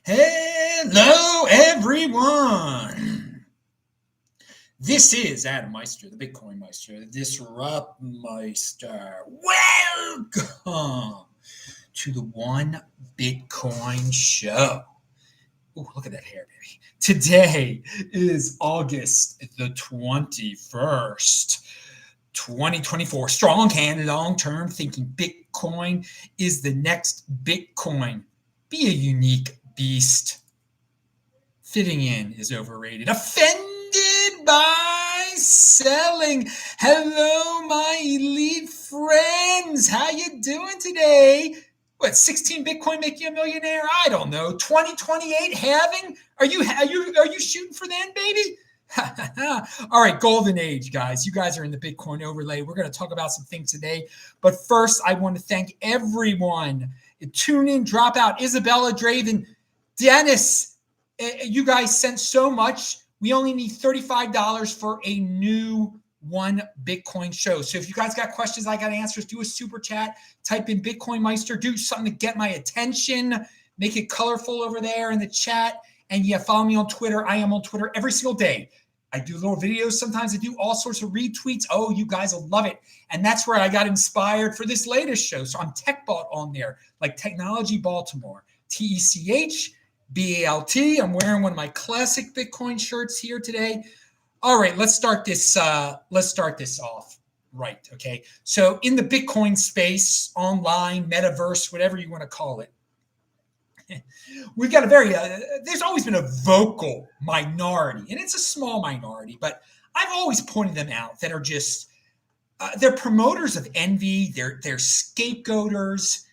Hello, everyone. This is Adam Meister, the Bitcoin Meister, the Disrupt Meister. Welcome to the One Bitcoin Show. Ooh, look at that hair, baby. Today is August the 21st, 2024. Strong hand, long-term thinking. Bitcoin is the next Bitcoin. Be a unique beast. Fitting in is overrated. Offended by selling. Hello, my elite friends. How you doing today? What, 16 Bitcoin make you a millionaire? I don't know. 2028 halving? Are you shooting for that, baby? All right, golden age, guys. You guys are in the Bitcoin overlay. We're going to talk about some things today. But first, I want to thank everyone. Tune in, drop out. Izabella Drayven, Deniz, you guys sent so much. We only need $35 for a new One Bitcoin show. So if you guys got questions, I got answers, do a super chat, type in Bitcoin Meister, do something to get my attention, make it colorful over there in the chat. And yeah, follow me on Twitter. I am on Twitter every single day. I do little videos. Sometimes I do all sorts of retweets. Oh, you guys will love it. And that's where I got inspired for this latest show. So I'm TechBalt on there, like Technology Baltimore, TechBalt. I'm wearing one of my classic Bitcoin shirts here today. All right, let's start this off right, okay? So in the Bitcoin space, online, metaverse, whatever you want to call it, we've got a there's always been a vocal minority, and it's a small minority, but I've always pointed them out that are just, they're promoters of envy, they're scapegoaters,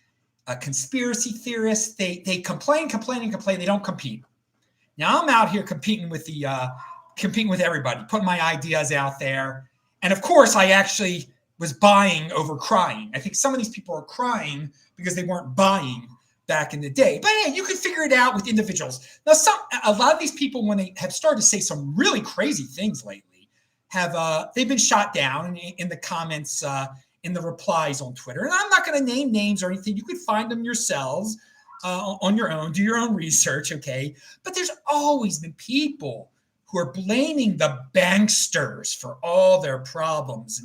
conspiracy theorists. They complain, they don't compete. Now I'm out here competing with everybody, putting my ideas out there. And of course, I actually was buying over crying. I think some of these people are crying because they weren't buying back in the day. But hey, you can figure it out with individuals. Now, a lot of these people, when they have started to say some really crazy things lately, they've been shot down in the comments, in the replies on Twitter. And I'm not going to name names or anything. You could find them yourselves on your own, do your own research, okay? But there's always been people who are blaming the banksters for all their problems,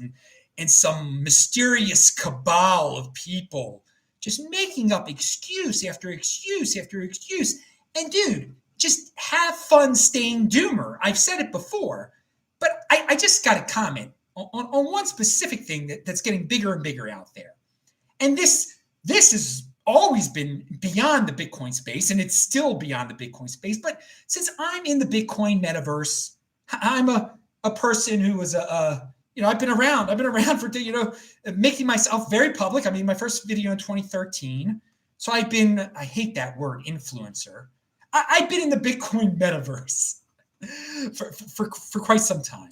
and some mysterious cabal of people just making up excuse after excuse after excuse. And dude, just have fun staying doomer. I've said it before, but I just got to comment on one specific thing that's getting bigger and bigger out there. And this has always been beyond the Bitcoin space, and it's still beyond the Bitcoin space. But since I'm in the Bitcoin metaverse, I'm a person who was I've been around for, making myself very public. I mean, my first video in 2013. So I hate that word, influencer. I've been in the Bitcoin metaverse for quite some time.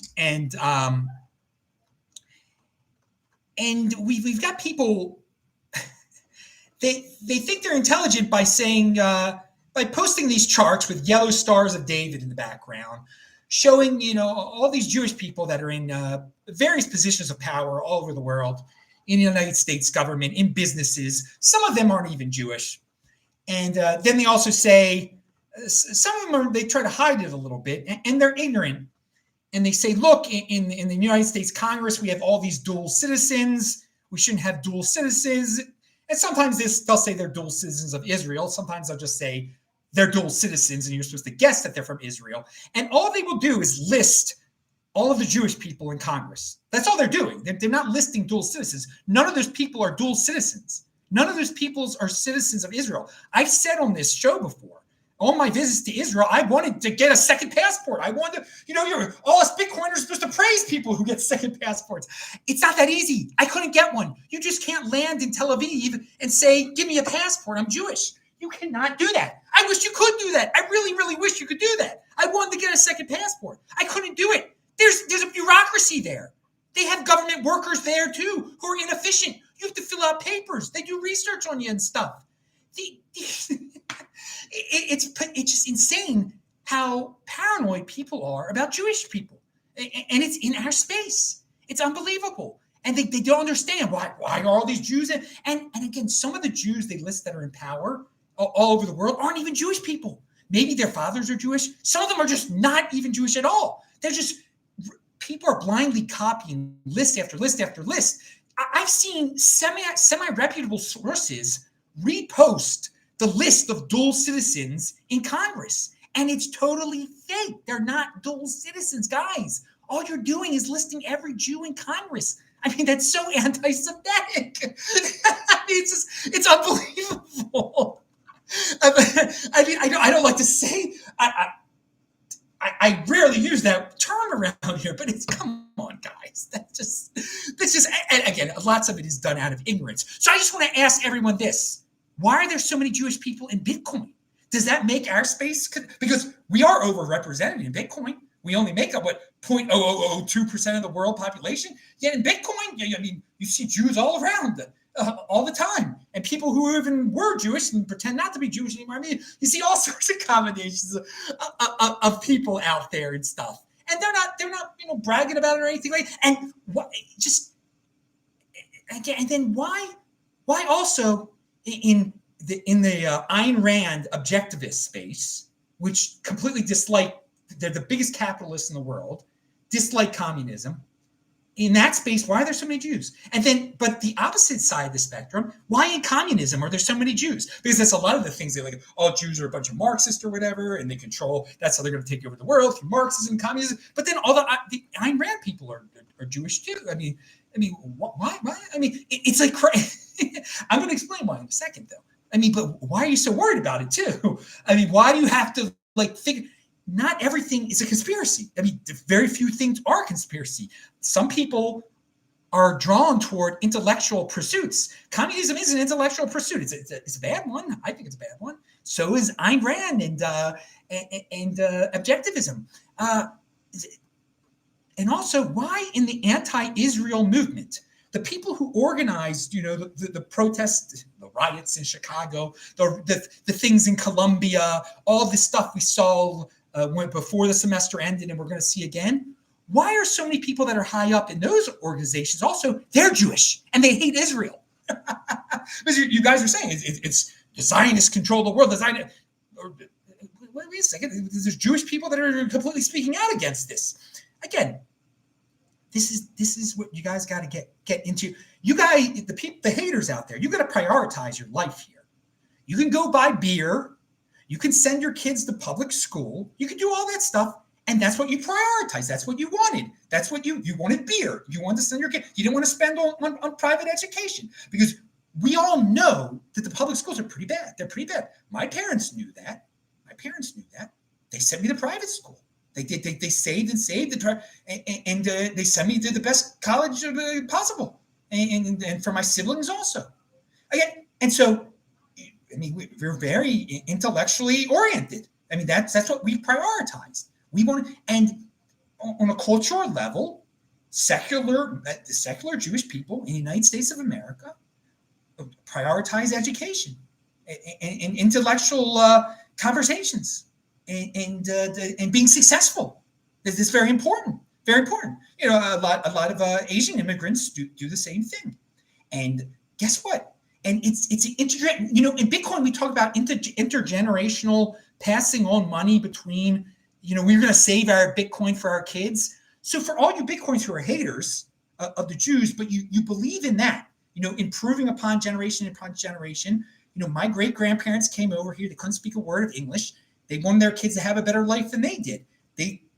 And we've got people, they think they're intelligent by saying, by posting these charts with yellow stars of David in the background, showing, all these Jewish people that are in various positions of power all over the world, in the United States government, in businesses. Some of them aren't even Jewish. And then they also say, some of them they try to hide it a little bit, and they're ignorant. And they say, look, in the United States Congress, we have all these dual citizens. We shouldn't have dual citizens. And sometimes they'll say they're dual citizens of Israel. Sometimes they'll just say they're dual citizens, and you're supposed to guess that they're from Israel. And all they will do is list all of the Jewish people in Congress. That's all they're doing. They're not listing dual citizens. None of those people are dual citizens. None of those people are citizens of Israel. I've said on this show before, on my visits to Israel, I wanted to get a second passport. I wanted to, all us Bitcoiners are supposed to praise people who get second passports. It's not that easy. I couldn't get one. You just can't land in Tel Aviv and say, give me a passport. I'm Jewish. You cannot do that. I wish you could do that. I really, really wish you could do that. I wanted to get a second passport. I couldn't do it. There's a bureaucracy there. They have government workers there too who are inefficient. You have to fill out papers. They do research on you and stuff. It's just insane how paranoid people are about Jewish people. And it's in our space. It's unbelievable. And they don't understand why are all these Jews. And again, some of the Jews they list that are in power, all over the world aren't even Jewish people. Maybe their fathers are Jewish. Some of them are just not even Jewish at all. They're just, people are blindly copying list after list after list. I've seen semi-reputable sources repost the list of dual citizens in Congress, and it's totally fake. They're not dual citizens, guys. All you're doing is listing every Jew in Congress. I mean, that's so anti-Semitic. I mean, it's unbelievable. I mean, I don't like to say, I rarely use that term around here, but it's, come on, guys. That's just, and again, lots of it is done out of ignorance. So I just want to ask everyone this. Why are there so many Jewish people in Bitcoin? Does that make our space? Because we are overrepresented in Bitcoin. We only make up, 0.0002% of the world population. Yet in Bitcoin, I mean, you see Jews all around all the time. And people who even were Jewish and pretend not to be Jewish anymore. I mean, you see all sorts of combinations of people out there and stuff. And they're not, bragging about it or anything like that. And and then why also in the Ayn Rand objectivist space, which completely dislike, they're the biggest capitalists in the world, dislike communism. In that space, why are there so many Jews? And then, but the opposite side of the spectrum, why in communism are there so many Jews? Because that's a lot of the things they like, Jews are a bunch of Marxists or whatever, and they control, that's how they're going to take over the world through Marxism, communism. But then all the Ayn Rand people are Jewish too. I mean, why? I mean, it's like, I'm going to explain why in a second, though. I mean, but why are you so worried about it too? I mean, why do you have to figure? Not everything is a conspiracy. I mean, very few things are a conspiracy. Some people are drawn toward intellectual pursuits. Communism is an intellectual pursuit. It's a bad one. I think it's a bad one. So is Ayn Rand and objectivism. And also, why in the anti-Israel movement, the people who organized, the protests, the riots in Chicago, the things in Colombia, all the stuff we saw went before the semester ended and we're going to see again. Why are so many people that are high up in those organizations also, they're Jewish and they hate Israel? Because you guys are saying it's the Zionists control the world. Wait a second. There's Jewish people that are completely speaking out against this. Again, this is what you guys got to get into. You guys, the haters out there, you got to prioritize your life here. You can go buy beer. You can send your kids to public school. You can do all that stuff. And that's what you prioritize. That's what you wanted. That's what you wanted beer. You wanted to send your kid. You didn't want to spend on private education because we all know that the public schools are pretty bad. They're pretty bad. My parents knew that. They sent me to private school. They saved and they sent me to the best college possible. And for my siblings also. Again, and so, I mean, we're very intellectually oriented. I mean, that's what we prioritize. We want, and on a cultural level, the secular Jewish people in the United States of America prioritize education and intellectual conversations and being successful. This is very important. Very important. A lot of Asian immigrants do the same thing. And guess what? And it's in Bitcoin, we talk about intergenerational passing on money between, we're going to save our Bitcoin for our kids. So for all you Bitcoins who are haters of the Jews, but you believe in that, improving upon generation. My great grandparents came over here. They couldn't speak a word of English. They wanted their kids to have a better life than they did.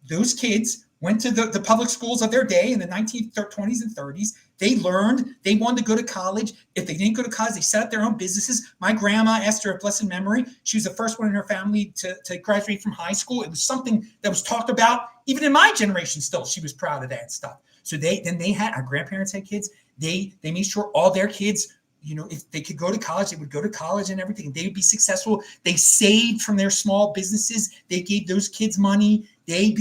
Those kids went to the public schools of their day in the 1920s and 30s. They learned. They wanted to go to college. If they didn't go to college, they set up their own businesses. My grandma, Esther of blessed memory, she was the first one in her family to graduate from high school. It was something that was talked about even in my generation still. She was proud of that stuff. So our grandparents had kids. They made sure all their kids, if they could go to college, they would go to college and everything. They would be successful. They saved from their small businesses. They gave those kids money. They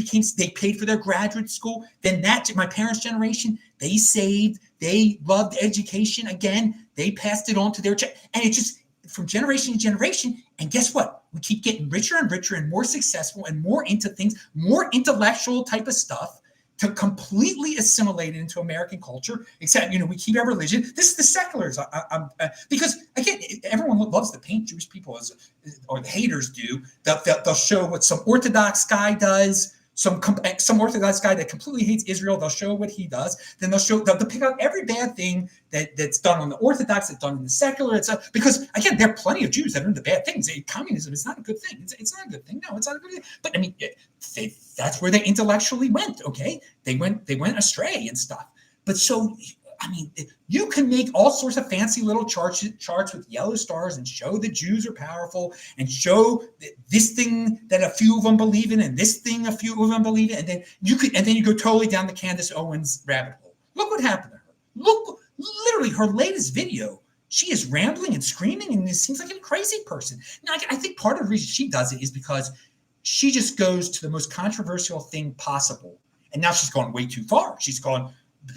paid for their graduate school. Then my parents' generation, they saved. They loved education. Again, they passed it on to their and it just from generation to generation. And guess what? We keep getting richer and richer and more successful and more into things, more intellectual type of stuff. to completely assimilate it into American culture, except, we keep our religion. This is the seculars. Because, again, everyone loves to paint Jewish people as, or the haters do. They'll show what some Orthodox guy does, some Orthodox guy that completely hates Israel. They'll show what he does. Then they'll pick out every bad thing that's done on the Orthodox, that's done in the secular. Because, again, there are plenty of Jews that are into bad things. Communism is not a good thing. It's not a good thing. No, it's not a good thing. But, I mean, that's where they intellectually went, okay? They went astray and stuff. But so, I mean, you can make all sorts of fancy little charts with yellow stars and show that Jews are powerful and show this thing that a few of them believe in and this thing a few of them believe in, and then you go totally down the Candace Owens rabbit hole. Look what happened to her. Look, literally, her latest video. She is rambling and screaming, and it seems like a crazy person. Now, I think part of the reason she does it is because she just goes to the most controversial thing possible, and now she's gone way too far. She's gone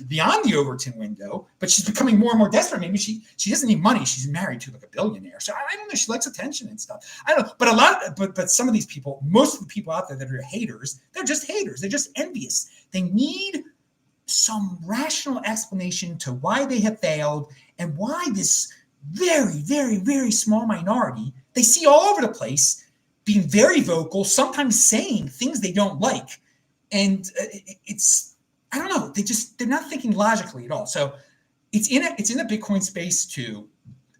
beyond the Overton window, but she's becoming more and more desperate. Maybe she doesn't need money. She's married to like a billionaire. So I don't know. She likes attention and stuff. I don't know. But some of these people, most of the people out there that are haters, they're just haters. They're just envious. They need some rational explanation to why they have failed and why this very, very, very small minority they see all over the place being very vocal, sometimes saying things they don't like. And it's, I don't know. They're not thinking logically at all. So it's in a Bitcoin space too.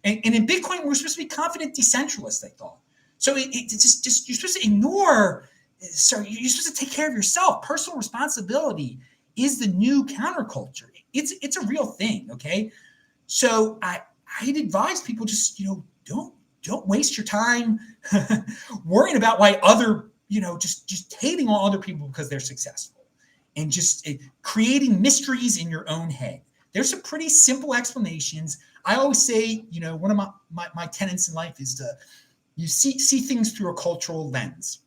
And in Bitcoin, we're supposed to be confident decentralists, they thought. So it's just you're supposed to ignore. So you're supposed to take care of yourself. Personal responsibility is the new counterculture. It's a real thing. Okay. So I'd advise people just, don't waste your time worrying about why just hating on other people because they're successful. And just creating mysteries in your own head. There's some pretty simple explanations. I always say, one of my tenets in life is you see things through a cultural lens.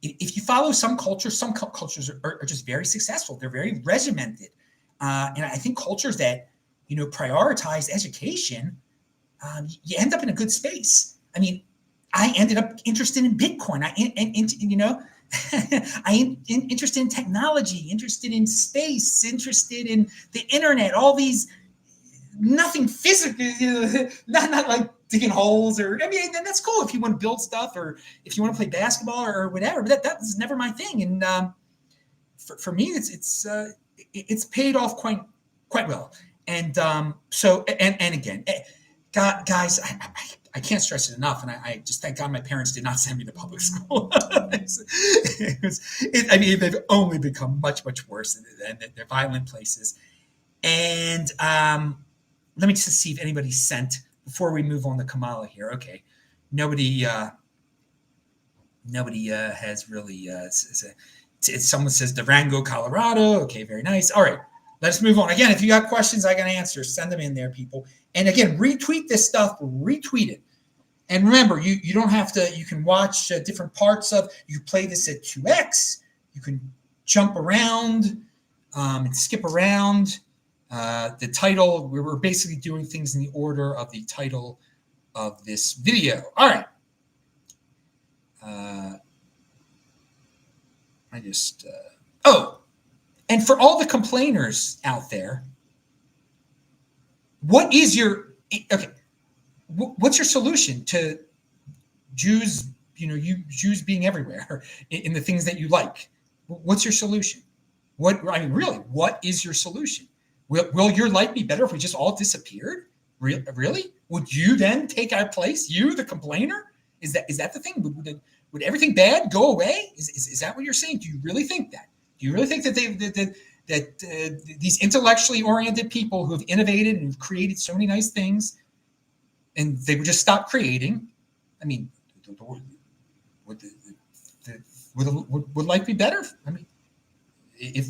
If you follow some cultures are just very successful. They're very regimented. And I think cultures that, prioritize education, you end up in a good space. I mean, I ended up interested in Bitcoin. I'm interested in technology, interested in space, interested in the internet, all these, nothing physical, not like digging holes and that's cool if you want to build stuff or if you want to play basketball or whatever, but that was never my thing. And for me, it's paid off quite well. And so again, guys, I can't stress it enough, and I just thank God my parents did not send me to public school. They've only become much, much worse, and they're violent places. And let me just see if anybody sent before we move on to Kamala here. Okay, nobody has really. Someone says Durango, Colorado. Okay, very nice. All right. Let's move on. Again, if you got questions, I got answers. Send them in there, people. And again, retweet this stuff. Retweet it. And remember, you don't have to. You can watch different parts of. You play this at 2x. You can jump around and skip around. The title. We were basically doing things in the order of the title of this video. All right. And for all the complainers out there, what's your solution to Jews, Jews being everywhere in the things that you like? What's your solution? What is your solution? Will your life be better if we just all disappeared? Really? Would you then take our place? You, the complainer? Is that the thing? Would everything bad go away? Is that what you're saying? Do you really think that? Do you really think that these intellectually oriented people who have innovated and have created so many nice things, and they would just stop creating? I mean, would life be better? I mean, if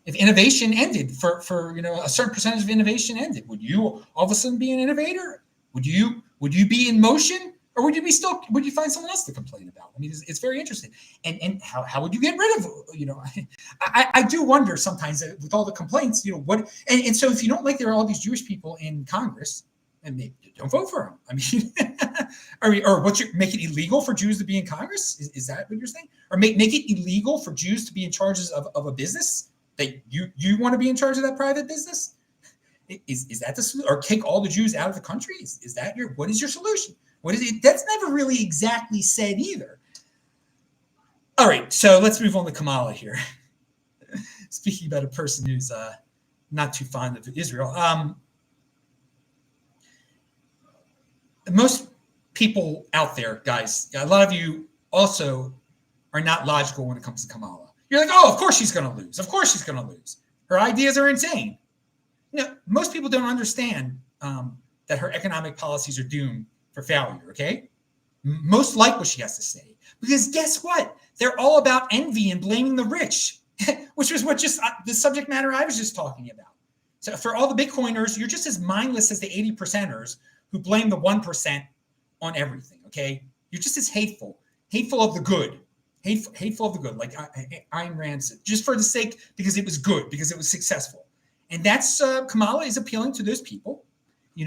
innovation ended for a certain percentage of innovation ended, would you all of a sudden be an innovator? Would you be in motion? Or would you find someone else to complain about? I mean, it's very interesting. And how would you get rid of, I do wonder sometimes with all the complaints, what, and so if you don't like there are all these Jewish people in Congress, and maybe don't vote for him. I mean, or make it illegal for Jews to be in Congress? Is that what you're saying? Or make it illegal for Jews to be in charge of a business that you want to be in charge of that private business? Is that the solution? Or kick all the Jews out of the country? Is that what is your solution? What is it? That's never really exactly said either. All right, so let's move on to Kamala here. Speaking about a person who's not too fond of Israel. Most people out there, guys, a lot of you also are not logical when it comes to Kamala. You're like, oh, of course she's going to lose. Of course she's going to lose. Her ideas are insane. Most people don't understand that her economic policies are doomed for failure, okay? Most like what she has to say. Because guess what? They're all about envy and blaming the rich, which was what the subject matter I was just talking about. So for all the Bitcoiners, you're just as mindless as the 80%ers who blame the 1% on everything, okay? You're just as hateful of the good, hateful of the good, like Ayn Rand said, just for the sake, because it was good, because it was successful. And that's, Kamala is appealing to those people,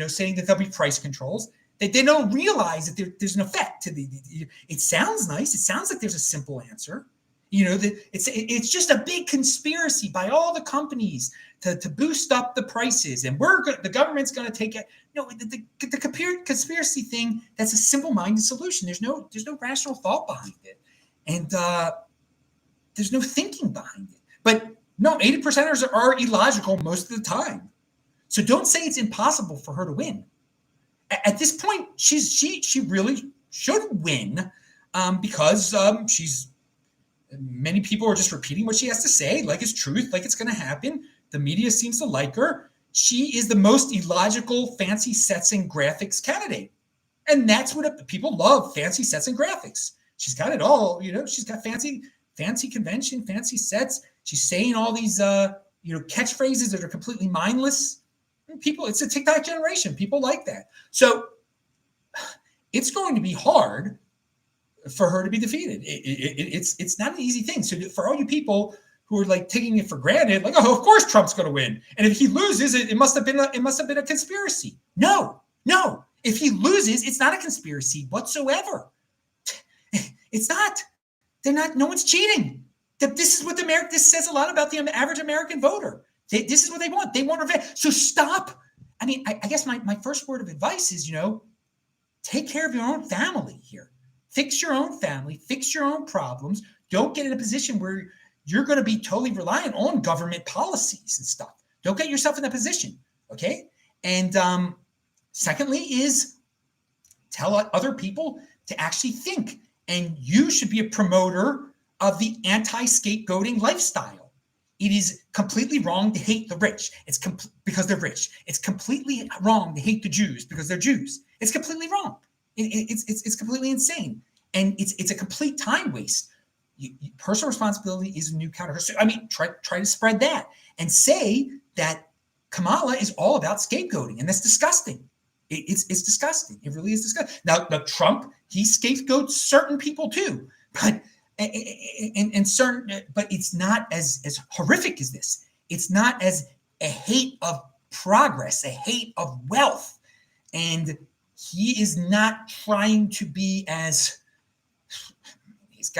saying that there'll be price controls, that they don't realize that there's an effect to it sounds nice. It sounds like there's a simple answer. That it's just a big conspiracy by all the companies to boost up the prices, and the government's going to take it. No, the conspiracy thing, that's a simple-minded solution. There's no rational thought behind it, and there's no thinking behind it. But no, 80%ers are illogical most of the time. So don't say it's impossible for her to win. At this point, she really should win because she's. Many people are just repeating what she has to say, like it's truth, like it's going to happen. The media seems to like her. She is the most illogical fancy sets and graphics candidate. And that's what people love, fancy sets and graphics. She's got it all, she's got fancy convention, fancy sets. She's saying all these, catchphrases that are completely mindless. People, it's a TikTok generation. People like that. So it's going to be hard for her to be defeated. It's not an easy thing. So for all you people who are like taking it for granted, like, oh, of course Trump's going to win, and if he loses, it must have been a conspiracy. No. If he loses, it's not a conspiracy whatsoever. It's not. They're not. No one's cheating. This is what this says a lot about the average American voter. This is what they want. They want revenge. So stop. I mean, I guess my first word of advice is, take care of your own family here. Fix your own family, fix your own problems. Don't get in a position where you're going to be totally reliant on government policies and stuff. Don't get yourself in that position, okay? And secondly is tell other people to actually think. And you should be a promoter of the anti-scapegoating lifestyle. It is completely wrong to hate the rich. It's because they're rich. It's completely wrong to hate the Jews because they're Jews. It's completely wrong. It's completely insane, and it's a complete time waste. Personal responsibility is a new counter. So, I mean, try to spread that and say that Kamala is all about scapegoating, and that's disgusting. It's disgusting. It really is disgusting. Now Trump, he scapegoats certain people too, but but it's not as horrific as this. It's not as a hate of progress, a hate of wealth, and he is not trying to be as it's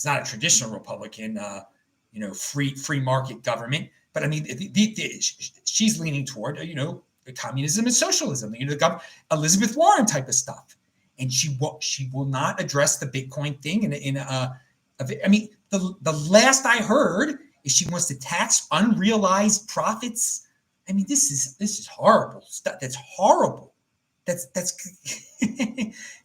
not a traditional Republican, free market government. But I mean, she's leaning toward, the communism and socialism, the Elizabeth Warren type of stuff. And she will not address the Bitcoin thing. The last I heard is she wants to tax unrealized profits. I mean, this is horrible stuff. That's horrible.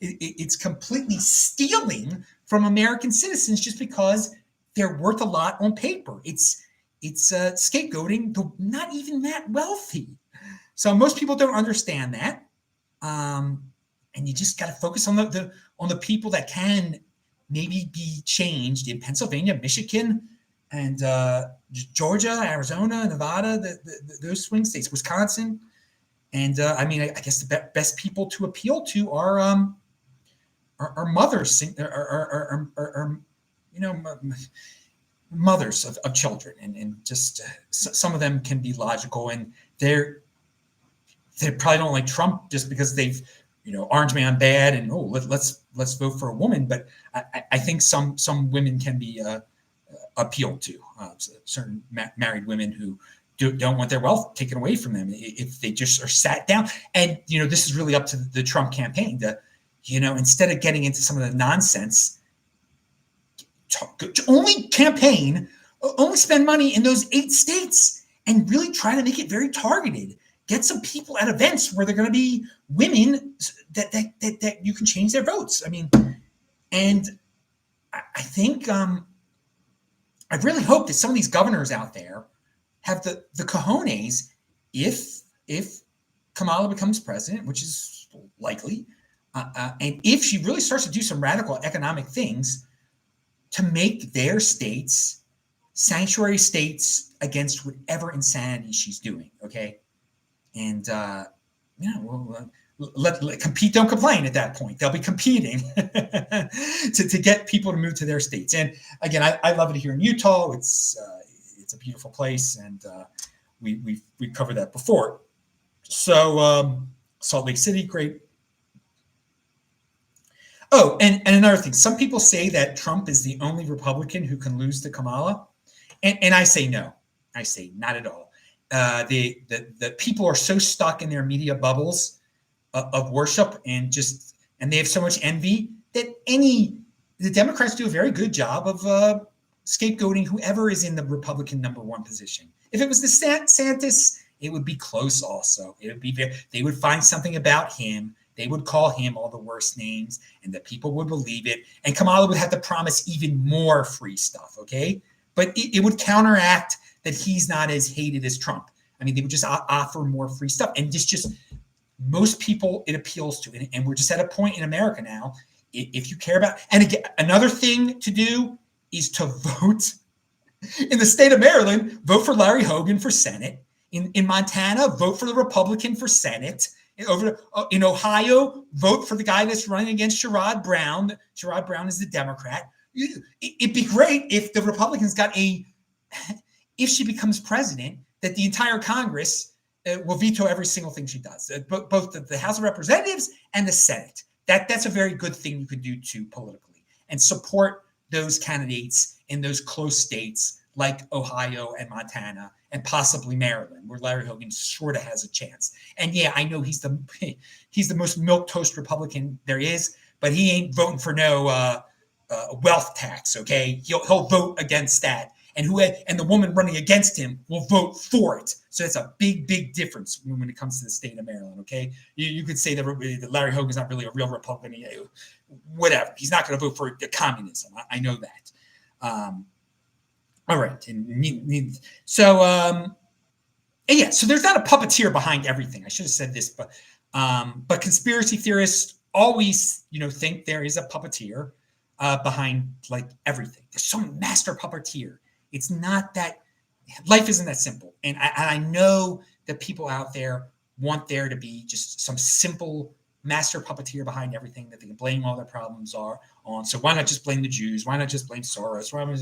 It's completely stealing from American citizens just because they're worth a lot on paper. It's scapegoating the not even that wealthy. So most people don't understand that, and you just got to focus on the people that can maybe be changed in Pennsylvania, Michigan, and Georgia, Arizona, Nevada, those swing states, Wisconsin. And I guess the best people to appeal to are mothers, mothers of children, and just some of them can be logical, and they probably don't like Trump just because they've, orange man bad and let's vote for a woman. But I think some women can be appealed to, certain married women who don't want their wealth taken away from them if they just are sat down. And this is really up to the Trump campaign to, instead of getting into some of the nonsense, only campaign, only spend money in those 8 states and really try to make it very targeted. Get some people at events where they're going to be women that you can change their votes. I mean, and I think I really hope that some of these governors out there have the cojones, if Kamala becomes president, which is likely, and if she really starts to do some radical economic things, to make their states sanctuary states against whatever insanity she's doing. Okay. And, let compete, don't complain at that point. They'll be competing to get people to move to their states. And again, I love it here in Utah. It's a beautiful place. And we've covered that before. So Salt Lake City, great. Oh, and another thing, some people say that Trump is the only Republican who can lose to Kamala. And I say no. I say not at all. The people are so stuck in their media bubbles of worship and they have so much envy that the Democrats do a very good job of scapegoating whoever is in the Republican number 1 position. If it was the DeSantis, it would be close also. It would be they would find something about him. They would call him all the worst names and the people would believe it. And Kamala would have to promise even more free stuff, okay? But it would counteract that he's not as hated as Trump. I mean, they would just offer more free stuff. And just most people it appeals to. And we're just at a point in America now, if you care about, and again, another thing to do is to vote in the state of Maryland, vote for Larry Hogan for Senate. In Montana, vote for the Republican for Senate. In Ohio, vote for the guy that's running against Sherrod Brown. Sherrod Brown is the Democrat. It'd be great if the Republicans if she becomes president, that the entire Congress will veto every single thing she does, both the House of Representatives and the Senate. That's a very good thing you could do too politically, and support those candidates in those close states like Ohio and Montana and possibly Maryland, where Larry Hogan sort of has a chance. And yeah, I know he's the most milquetoast Republican there is, but he ain't voting for no wealth tax. Okay, he'll vote against that, and the woman running against him will vote for it. So that's a big difference when it comes to the state of Maryland. Okay, you could say that Larry Hogan's not really a real Republican. Whatever, he's not going to vote for the communism. I know that. All right, so there's not a puppeteer behind everything. I should have said this, but conspiracy theorists always, think there is a puppeteer behind like everything. There's some master puppeteer. It's not that life isn't that simple, and I know that people out there want there to be just some simple master puppeteer behind everything that they can blame all their problems on. So why not just blame the Jews? Why not just blame Soros? Why not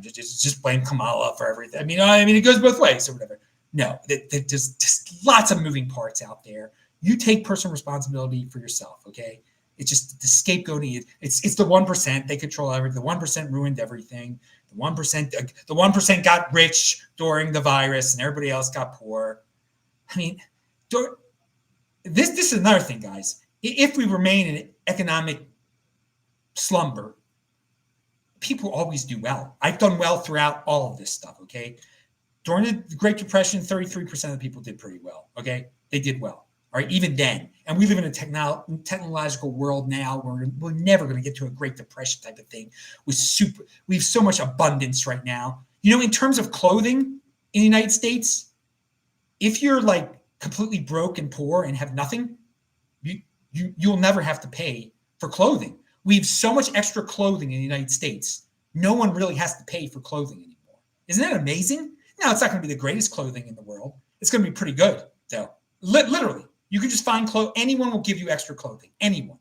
just blame Kamala for everything? I mean, it goes both ways or whatever. No, there's just lots of moving parts out there. You take personal responsibility for yourself, okay? It's just the scapegoating. It's the 1%. They control everything. The 1% ruined everything. The 1% got rich during the virus, and everybody else got poor. I mean, this is another thing, guys. If we remain in economic slumber, people always do well. I've done well throughout all of this stuff, okay? During the Great Depression, 33% of the people did pretty well, okay? They did well, all right, even then. And we live in a technological world now where we're never going to get to a Great Depression type of thing. We have so much abundance right now. In terms of clothing in the United States, if you're like completely broke and poor and have nothing, you'll never have to pay for clothing. We have so much extra clothing in the United States. No one really has to pay for clothing anymore. Isn't that amazing? Now, it's not going to be the greatest clothing in the world. It's going to be pretty good, though. Literally, you can just find clothes. Anyone will give you extra clothing. Anyone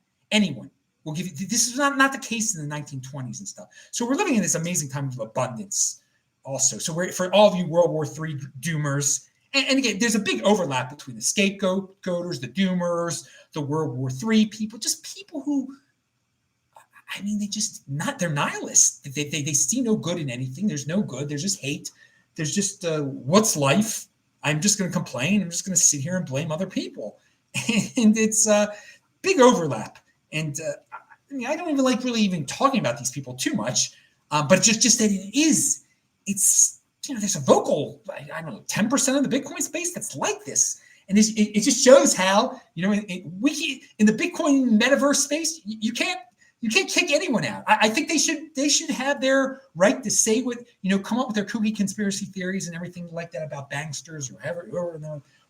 will give you. This is not the case in the 1920s and stuff. So we're living in this amazing time of abundance also. So for all of you World War III doomers, and again, there's a big overlap between the scapegoaters, the doomers, the World War III people, just people who, I mean, they're nihilists. They see no good in anything. There's no good. There's just hate. There's just, what's life? I'm just going to complain. I'm just going to sit here and blame other people. And it's a big overlap. And I mean, I don't even like really even talking about these people too much, but just that it's, there's a vocal, I don't know, 10% of the Bitcoin space that's like this. And it just shows how, in the Bitcoin metaverse space, you can't kick anyone out. I think they should have their right to say what, come up with their kooky conspiracy theories and everything like that about banksters or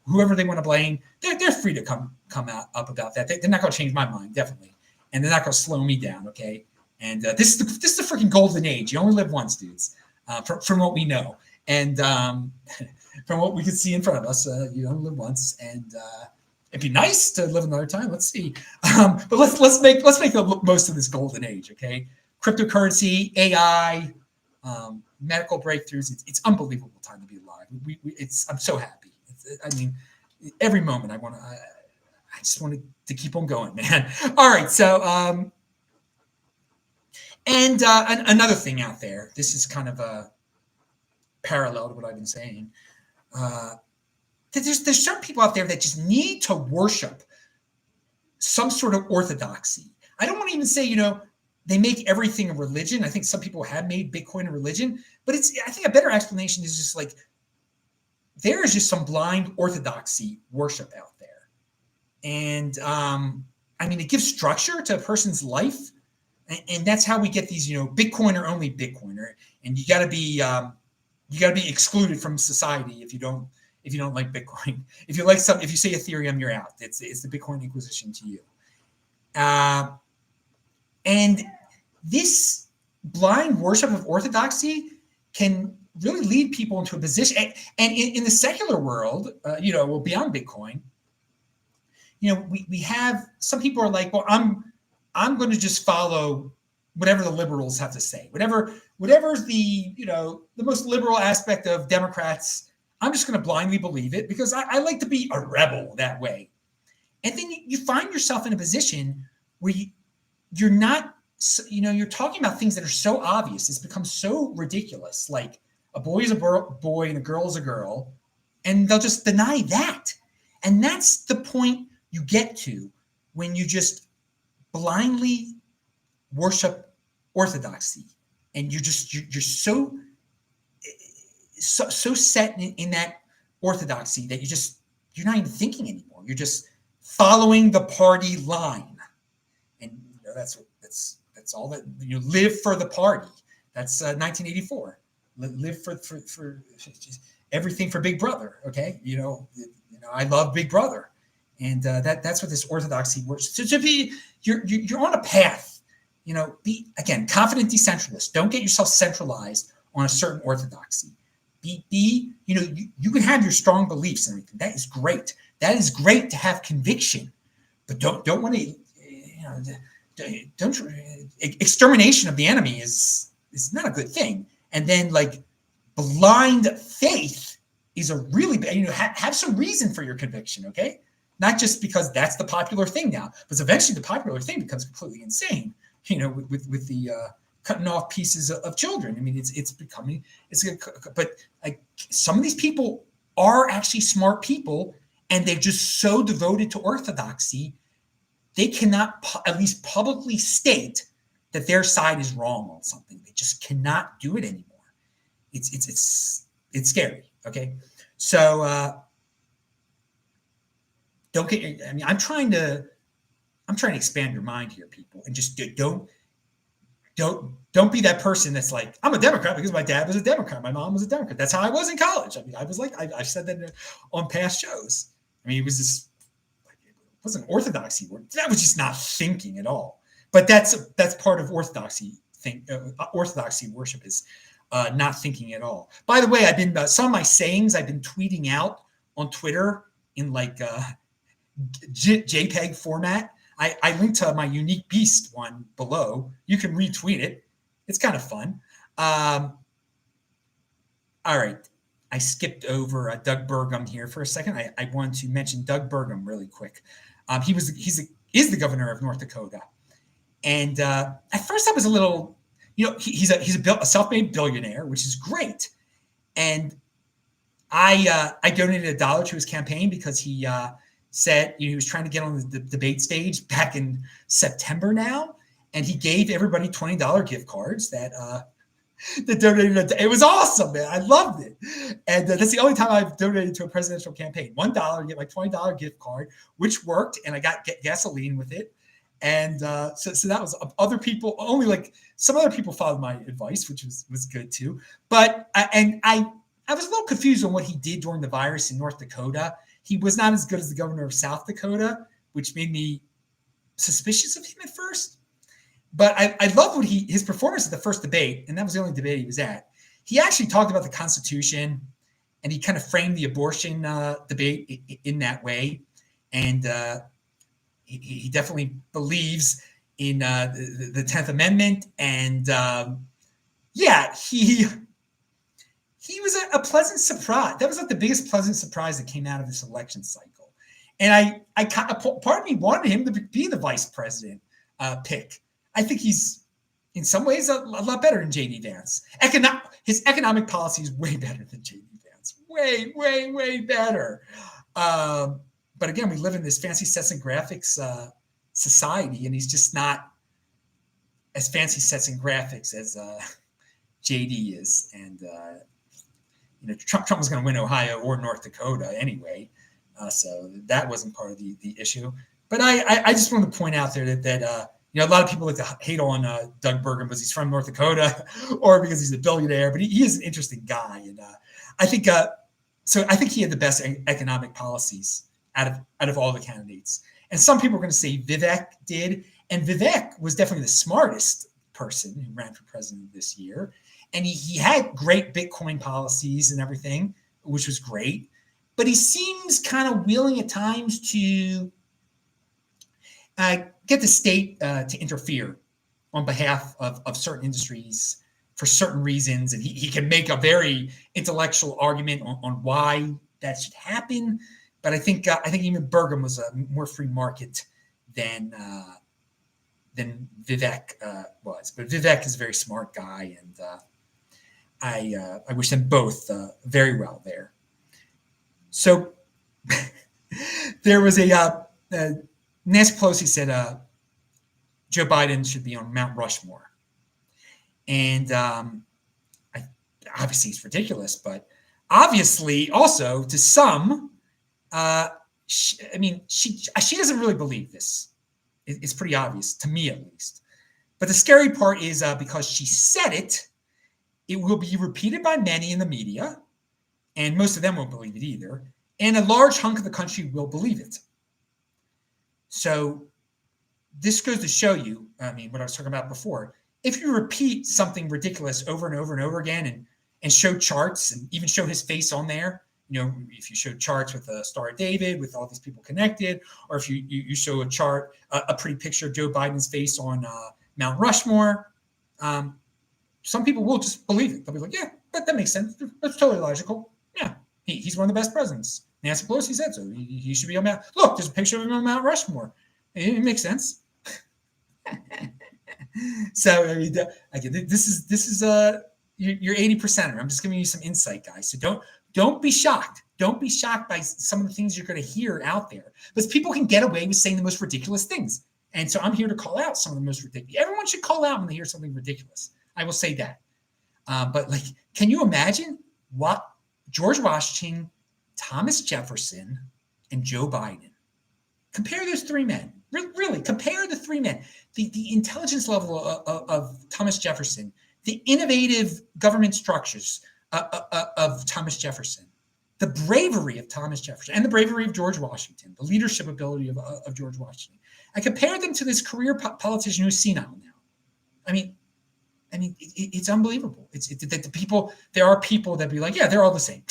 whoever they want to blame. They're free to come up about that. They're not going to change my mind, definitely, and they're not going to slow me down. Okay, and this is the freaking golden age. You only live once, dudes. From what we know, and from what we can see in front of us, you only live once, and it'd be nice to live another time. Let's see, but let's make the most of this golden age. Okay, cryptocurrency, AI, medical breakthroughs. It's unbelievable time to be alive. I'm so happy. Every moment I just wanted to keep on going, man. All right, so and another thing out there. This is kind of a parallel to what I've been saying. There's certain people out there that just need to worship some sort of orthodoxy. I don't want to even say, they make everything a religion. I think some people have made Bitcoin a religion, but I think a better explanation is just like, there is just some blind orthodoxy worship out there. And it gives structure to a person's life. And that's how we get these, Bitcoiner only Bitcoiner. And you got to be excluded from society if you don't like Bitcoin. If you say Ethereum, you're out. It's the Bitcoin Inquisition to you. And this blind worship of orthodoxy can really lead people into a position. And in the secular world, beyond Bitcoin, we have some people are like, well, I'm going to just follow whatever the liberals have to say, whatever's the most liberal aspect of Democrats. I'm just going to blindly believe it because I like to be a rebel that way. And then you find yourself in a position where you're not, you're talking about things that are so obvious. It's become so ridiculous. Like a boy is a boy and a girl is a girl, and they'll just deny that. And that's the point you get to when you just blindly worship orthodoxy. And you're so set in that orthodoxy that you're not even thinking anymore. You're just following the party line, and that's all that live for the party. That's 1984. Live for everything for Big Brother. Okay, I love Big Brother, and that's what this orthodoxy works. So to be you're on a path. Be again confident decentralist. Don't get yourself centralized on a certain orthodoxy. You can have your strong beliefs and everything. That is great. That is great to have conviction, but don't want to. Don't extermination of the enemy is not a good thing. And then like blind faith is a really bad. Have some reason for your conviction, okay? Not just because that's the popular thing now, but eventually the popular thing becomes completely insane. With the cutting off pieces of children. But like some of these people are actually smart people, and they're just so devoted to orthodoxy, they cannot at least publicly state that their side is wrong on something. They just cannot do it anymore. It's scary. Okay, so don't get. I'm trying to expand your mind here, people, and just don't be that person that's like, I'm a Democrat because my dad was a Democrat, my mom was a Democrat. That's how I was in college. I was like, I've said that on past shows. It was just, it wasn't orthodoxy. That was just not thinking at all. But that's part of orthodoxy orthodoxy worship is not thinking at all. By the way, I've been some of my sayings I've been tweeting out on Twitter in like JPEG format. I linked to my Unique Beast one below. You can retweet it. It's kind of fun. All right. I skipped over Doug Burgum here for a second. I wanted to mention Doug Burgum really quick. Is the governor of North Dakota, and at first I was a little, he's a self-made billionaire, which is great, and I donated $1 to his campaign because he said he was trying to get on the debate stage back in September now, and he gave everybody $20 gift cards that donated. It was awesome, man. I loved it, and that's the only time I've donated to a presidential campaign. $1, get my $20 gift card, which worked, and I got gasoline with it. And so that was other people. Only like some other people followed my advice, which was good too. But I was a little confused on what he did during the virus in North Dakota. He was not as good as the governor of South Dakota, which made me suspicious of him at first. But I love his performance at the first debate, and that was the only debate he was at. He actually talked about the Constitution, and he kind of framed the abortion debate in that way. And he definitely believes in the 10th Amendment. And he was a pleasant surprise. That was like the biggest pleasant surprise that came out of this election cycle. And part of me wanted him to be the vice president pick. I think he's in some ways a lot better than J.D. Vance. His economic policy is way better than J.D. Vance. Way, way, way better. But again, we live in this fancy sets and graphics society, and he's just not as fancy sets and graphics as JD is. And Trump was going to win Ohio or North Dakota anyway, so that wasn't part of the issue. But I just wanted to point out there that a lot of people like to hate on Doug Burgum because he's from North Dakota or because he's a billionaire, but he is an interesting guy, and I think he had the best economic policies out of all the candidates. And some people are going to say Vivek did, and Vivek was definitely the smartest person who ran for president this year. And he had great Bitcoin policies and everything, which was great. But he seems kind of willing at times to get the state to interfere on behalf of certain industries for certain reasons. And he can make a very intellectual argument on why that should happen. But I think even Burgum was a more free market than Vivek was. But Vivek is a very smart guy, and I wish them both very well there. So there was Nancy Pelosi said Joe Biden should be on Mount Rushmore, and obviously it's ridiculous, but obviously also to some. She doesn't really believe this. It's pretty obvious to me, at least. But the scary part is because she said it, it will be repeated by many in the media, and most of them won't believe it either. And a large hunk of the country will believe it. So this goes to show you, what I was talking about before. If you repeat something ridiculous over and over and over again, and show charts and even show his face on there. If you show charts with a Star of David, with all these people connected, or if you show a chart, a pretty picture of Joe Biden's face on Mount Rushmore, some people will just believe it. They'll be like, yeah, that makes sense. That's totally logical. Yeah, he's one of the best presidents. Nancy Pelosi said so. He should be on Mount. Look, there's a picture of him on Mount Rushmore. It makes sense. So this is you're 80%er. I'm just giving you some insight, guys. So don't be shocked. Don't be shocked by some of the things you're going to hear out there, because people can get away with saying the most ridiculous things. And so I'm here to call out some of the most ridiculous. Everyone should call out when they hear something ridiculous. I will say that. But can you imagine what George Washington, Thomas Jefferson, and Joe Biden? Compare those three men. Really, compare the three men. The intelligence level of Thomas Jefferson, the innovative government structures of Thomas Jefferson, the bravery of Thomas Jefferson, and the bravery of George Washington, the leadership ability of George Washington. I compare them to this career politician who's senile now. It's unbelievable. There are people that be like, yeah, they're all the same.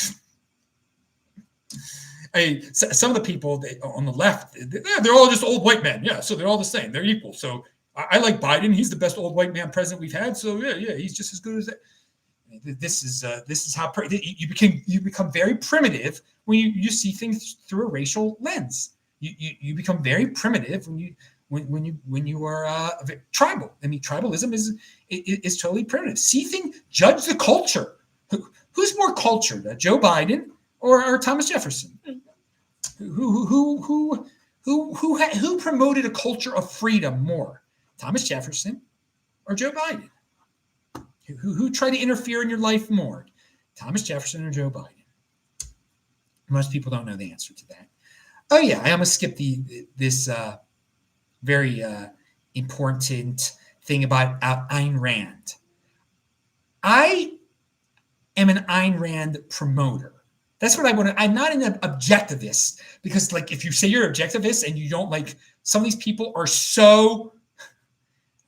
Some of the people on the left, they're all just old white men. Yeah, so they're all the same. They're equal. So I like Biden. He's the best old white man president we've had. So yeah, he's just as good as that. This is how you become very primitive when you see things through a racial lens. You become very primitive when you are tribal. I mean, tribalism is totally primitive. Judge the culture. Who's more cultured, Joe Biden or Thomas Jefferson? Who promoted a culture of freedom more, Thomas Jefferson or Joe Biden? Who tried to interfere in your life more, Thomas Jefferson or Joe Biden? Most people don't know the answer to that. Oh yeah, I almost skipped this very important thing about Ayn Rand. I am an Ayn Rand promoter. That's what I want to. I'm not an objectivist, because like if you say you're objectivist and you don't like, some of these people are so,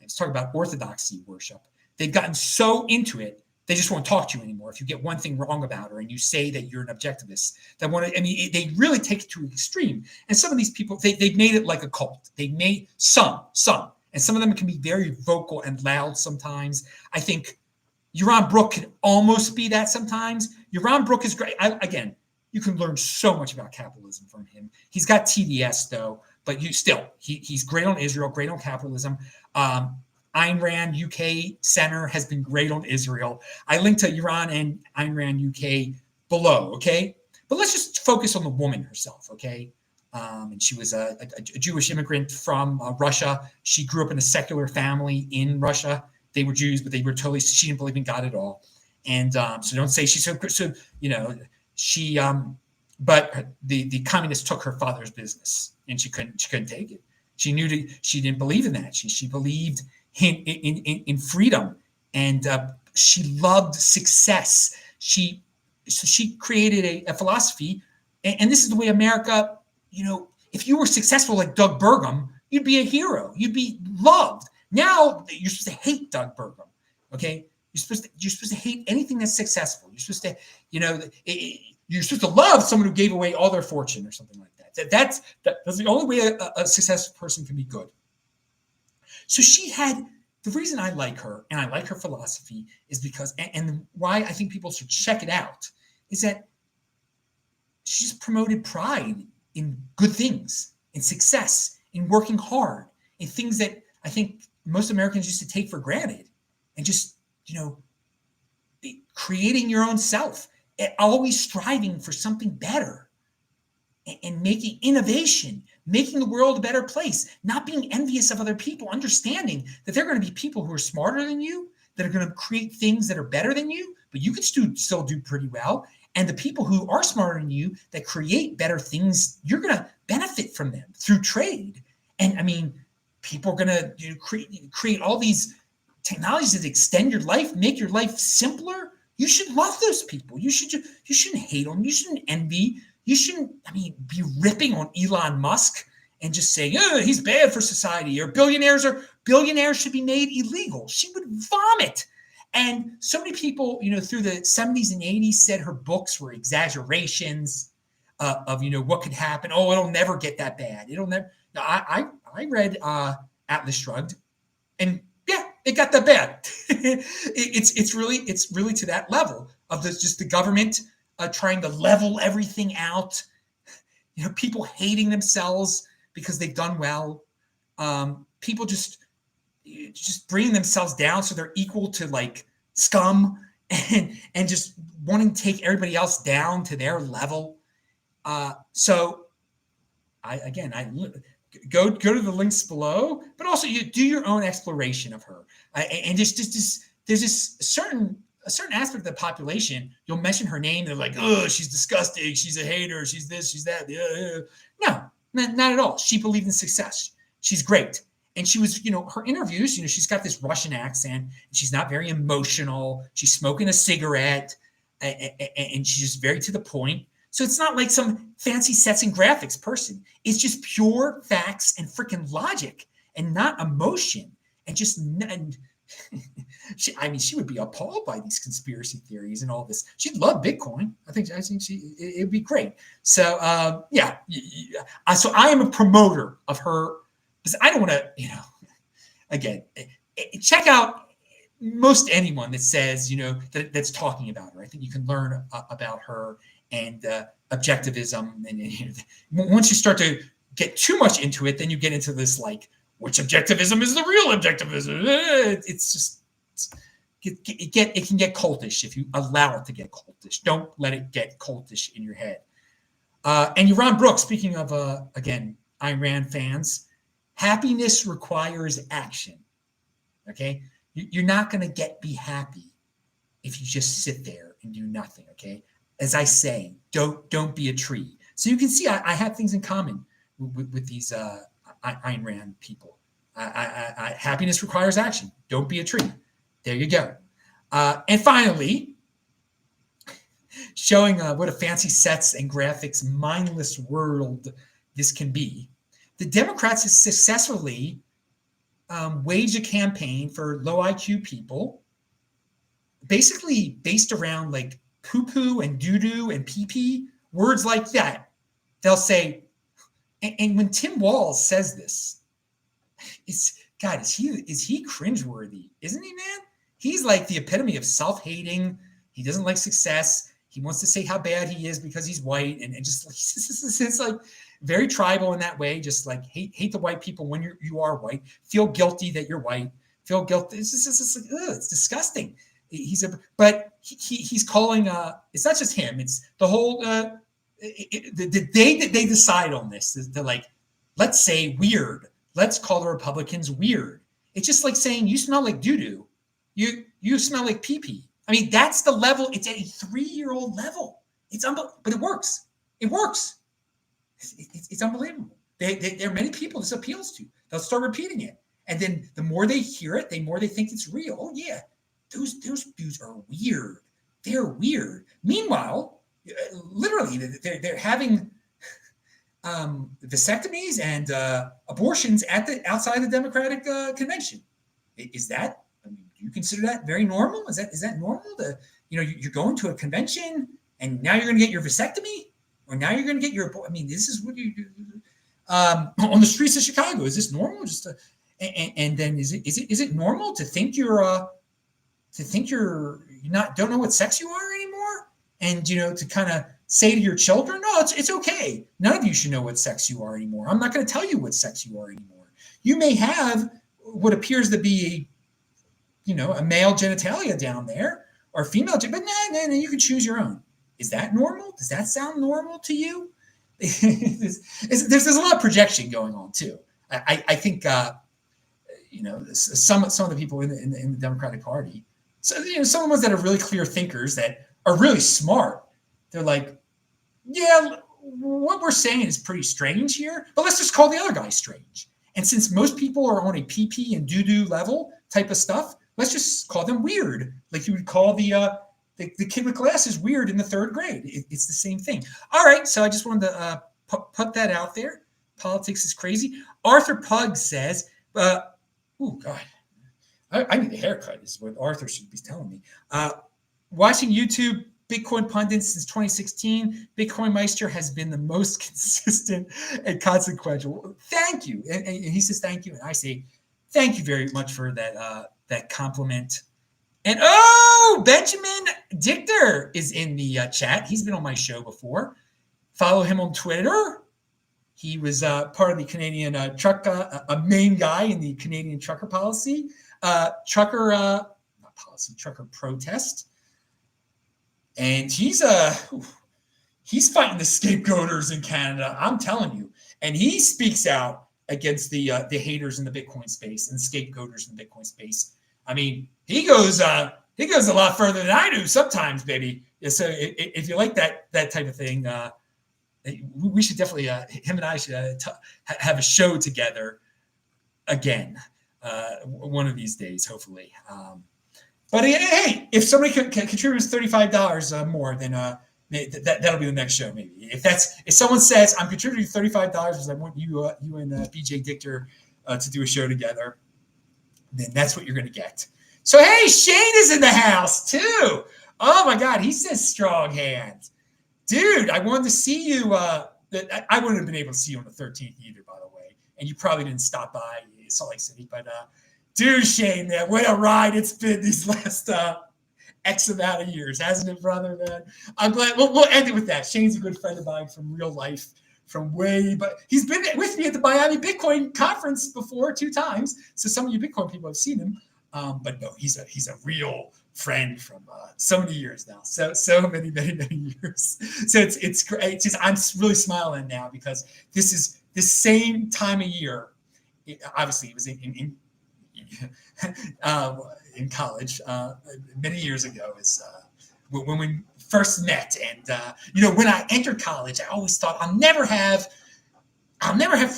let's talk about Orthodoxy worship. They've gotten so into it, they just won't talk to you anymore. If you get one thing wrong about her and you say that you're an objectivist, they really take it to an extreme. And some of these people, they've made it like a cult. They made some, and some of them can be very vocal and loud sometimes. I think Yaron Brook can almost be that sometimes. Yaron Brook is great. Again, you can learn so much about capitalism from him. He's got TDS though, but he's great on Israel, great on capitalism. Ayn Rand UK Center has been great on Israel. I linked to Yaron and Ayn Rand UK below, okay? But let's just focus on the woman herself, okay? And she was a Jewish immigrant from Russia. She grew up in a secular family in Russia. They were Jews, but she didn't believe in God at all. And so don't say she's so she, but the communists took her father's business and she couldn't take it. She didn't believe in that. She believed in freedom, and she loved success. She created a philosophy, and this is the way America, if you were successful like Doug Burgum, you'd be a hero. You'd be loved. Now you're supposed to hate Doug Burgum. Okay, you're supposed to hate anything that's successful. You're supposed to, you're supposed to love someone who gave away all their fortune or something like that. That's the only way a successful person can be good. So the reason I like her and I like her philosophy is because, and why I think people should check it out, is that she just promoted pride in good things, in success, in working hard, in things that I think most Americans used to take for granted, and just, creating your own self, and always striving for something better, and making innovation, making the world a better place, not being envious of other people, understanding that there are going to be people who are smarter than you, that are going to create things that are better than you, but you can still do pretty well. And the people who are smarter than you, that create better things, you're going to benefit from them through trade. And I mean, people are going to create all these technologies that extend your life, make your life simpler. You should love those people. You shouldn't hate them. You shouldn't envy. You shouldn't, be ripping on Elon Musk and just saying, oh, he's bad for society, or billionaires should be made illegal. She would vomit. And so many people, through the 70s and 80s said her books were exaggerations of what could happen. Oh, it'll never get that bad. It'll never. No, I read Atlas Shrugged, and yeah, it got that bad. it's really to that level of just the government trying to level everything out. People hating themselves because they've done well. People just bringing themselves down so they're equal to like scum, and just wanting to take everybody else down to their level. So I go to the links below, but also you do your own exploration of her. And there's this certain aspect of the population, you'll mention her name, they're like, oh, she's disgusting, she's a hater, she's this, she's that. No, not at all. She believed in success. She's great. And she was, her interviews, she's got this Russian accent, and she's not very emotional. She's smoking a cigarette, and she's just very to the point. So it's not like some fancy sets and graphics person. It's just pure facts and freaking logic, and not emotion. And she would be appalled by these conspiracy theories and all this. She'd love Bitcoin. I think it'd be great. So so I am a promoter of her, because I don't want to, again, check out most anyone that says, that's talking about her. I think you can learn about her and objectivism. And once you start to get too much into it, then you get into this like, which objectivism is the real objectivism? It's just it can get cultish if you allow it to get cultish. Don't let it get cultish in your head. And Yaron Brooks, speaking of again Ayn Rand fans, happiness requires action. Okay. You're not going to be happy if you just sit there and do nothing. Okay. As I say, don't be a tree. So you can see I have things in common with these Ayn Rand people. Happiness requires action. Don't be a tree. There you go. And finally, showing what a fancy sets and graphics mindless world this can be, the Democrats have successfully wage a campaign for low IQ people, basically based around like poo-poo and doo-doo and pee-pee, words like that. They'll say, and when Tim Walz says this, is he cringeworthy? Isn't he, man? He's like the epitome of self-hating. He doesn't like success. He wants to say how bad he is because he's white, and just it's like very tribal in that way. Just like hate the white people when you are white. Feel guilty that you're white. Feel guilty. It's disgusting. He's calling. It's not just him. It's the whole. The day that they decide on this, they're like, let's say weird. Let's call the Republicans weird. It's just like saying you smell like doo-doo. You smell like pee-pee. I mean, that's the level. It's at a 3-year-old level. It's unbelievable, but it works. It works. It's unbelievable. There are many people this appeals to. They'll start repeating it, and then the more they hear it, the more they think it's real. Oh yeah, those dudes are weird. They're weird. Meanwhile, literally, they're having vasectomies and abortions outside the Democratic convention. Is that? I mean, do you consider that very normal? Is that normal? You're going to a convention and now you're going to get your vasectomy, or now you're going to get your. I mean, this is what you do on the streets of Chicago. Is this normal? And then is it normal to think you're don't know what sex you are anymore, and to kind of say to your children, no, it's okay. None of you should know what sex you are anymore. I'm not going to tell you what sex you are anymore. You may have what appears to be a male genitalia down there or female, but no, you can choose your own. Is that normal? Does that sound normal to you? There's a lot of projection going on too. I think some of the people in the Democratic Party, so some of the ones that are really clear thinkers that are really smart, they're like, yeah, what we're saying is pretty strange here, but let's just call the other guy strange. And since most people are on a PP and doo-doo level type of stuff, let's just call them weird, like you would call the kid with glasses weird in the 3rd grade. It's the same thing. All right, so I just wanted to put that out there. Politics is crazy. Arthur Pug says, oh, God, I need a haircut is what Arthur should be telling me. Watching YouTube Bitcoin pundits since 2016, Bitcoin Meister has been the most consistent and consequential. Thank you. And he says thank you. And I say thank you very much for that compliment. And Benjamin Dichter is in the chat. He's been on my show before. Follow him on Twitter. He was part of the Canadian a main guy in the Canadian trucker policy, trucker protest. And he's fighting the scapegoaters in Canada. I'm telling you. And he speaks out against the haters in the Bitcoin space and scapegoaters in the Bitcoin space. I mean, he goes a lot further than I do sometimes, baby. So if you like that type of thing, we should definitely him and I should have a show together again one of these days, hopefully. But hey, if somebody contributes $35 more, then that'll be the next show. Maybe if someone says I'm contributing $35 because I want you and BJ Dichter to do a show together, then that's what you're going to get. So hey, Shane is in the house too. Oh my God, he says strong hands, dude. I wanted to see you. I wouldn't have been able to see you on the 13th either, by the way, and you probably didn't stop by Salt Lake City, but. Dude, Shane, man, what a ride it's been these last X amount of years, hasn't it, brother, man? I'm glad. We'll end it with that. Shane's a good friend of mine from real life, from but he's been with me at the Miami Bitcoin conference before 2 times. So some of you Bitcoin people have seen him. But no, he's a real friend from so many years now. So many years. So it's great. It's just, I'm really smiling now because this is the same time of year. Obviously, it was in college many years ago is when we first met. And when I entered college, I always thought I'll never have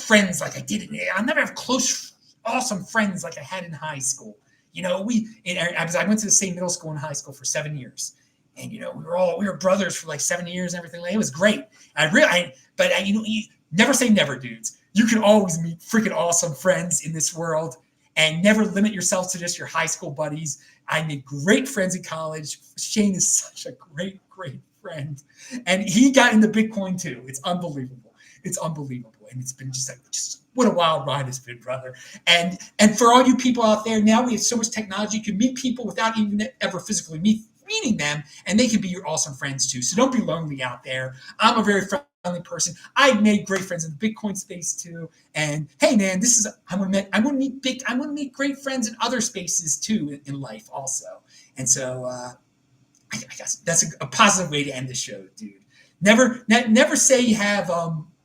friends like I did. I'll never have close, awesome friends like I had in high school. I went to the same middle school and high school for 7 years, and we were brothers for like 7 years and everything. It was great. You never say never, dudes. You can always meet freaking awesome friends in this world, and never limit yourself to just your high school buddies. I made great friends in college. Shane is such a great friend, and he got into Bitcoin too. It's unbelievable. And it's been just what a wild ride it's been, brother. And for all you people out there, now we have so much technology. You can meet people without even ever physically meeting them, and they can be your awesome friends too. So don't be lonely out there. I'm a very friendly person. I've made great friends in the Bitcoin space too. And hey, man, I want to meet great friends in other spaces too in life also. And so I guess that's a positive way to end the show, dude. Never say you have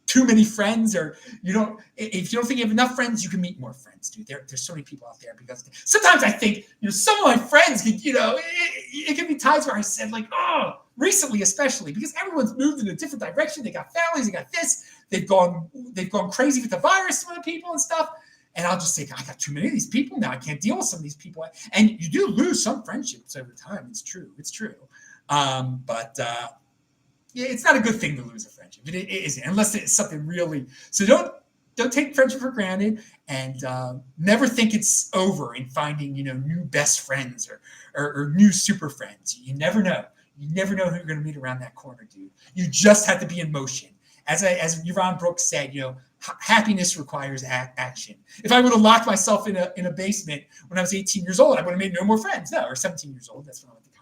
too many friends, or if you don't think you have enough friends, you can meet more friends, dude. There's so many people out there, because sometimes I think some of my friends could, it can be times where I said recently, especially because everyone's moved in a different direction. They got families, they got this, they've gone crazy with the virus, some of the people and stuff. And I'll just say, I got too many of these people now. I can't deal with some of these people. And you do lose some friendships over time. It's true. Yeah, it's not a good thing to lose a friendship. It isn't, unless it's something really. So don't take friendship for granted, and never think it's over in finding new best friends or new super friends. You never know. You never know who you're going to meet around that corner, dude. You just have to be in motion. As Yaron Brooks said, happiness requires action. If I would have locked myself in a basement when I was 18 years old, I would have made no more friends. No, or 17 years old. That's when I went to college.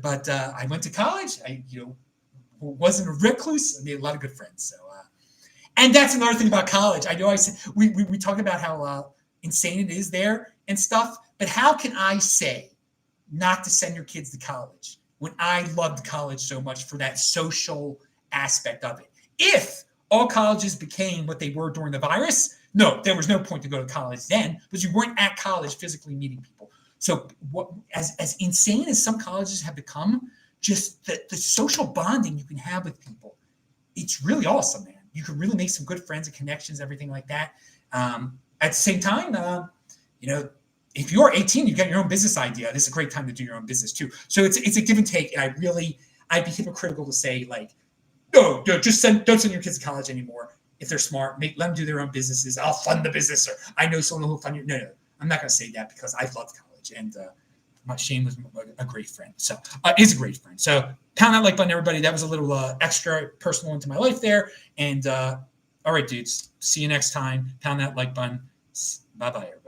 But I went to college. I wasn't a recluse. I made a lot of good friends. So, and that's another thing about college. I know I said we talk about how insane it is there and stuff. But how can I say not to send your kids to college when I loved college so much for that social aspect of it? If all colleges became what they were during the virus, no, there was no point to go to college then, because you weren't at college physically meeting people. So as insane as some colleges have become, just the social bonding you can have with people, it's really awesome, man. You can really make some good friends and connections, everything like that. At the same time, if you're 18, you got your own business idea, this is a great time to do your own business too. So it's a give and take. And I'd be hypocritical to say no, don't send your kids to college anymore. If they're smart, let them do their own businesses. I'll fund the business, or I know someone who'll fund you. No, I'm not going to say that, because I loved college, and Shane was a great friend. So is a great friend. So pound that like button, everybody. That was a little extra personal into my life there. And all right, dudes. See you next time. Pound that like button. Bye-bye, everybody.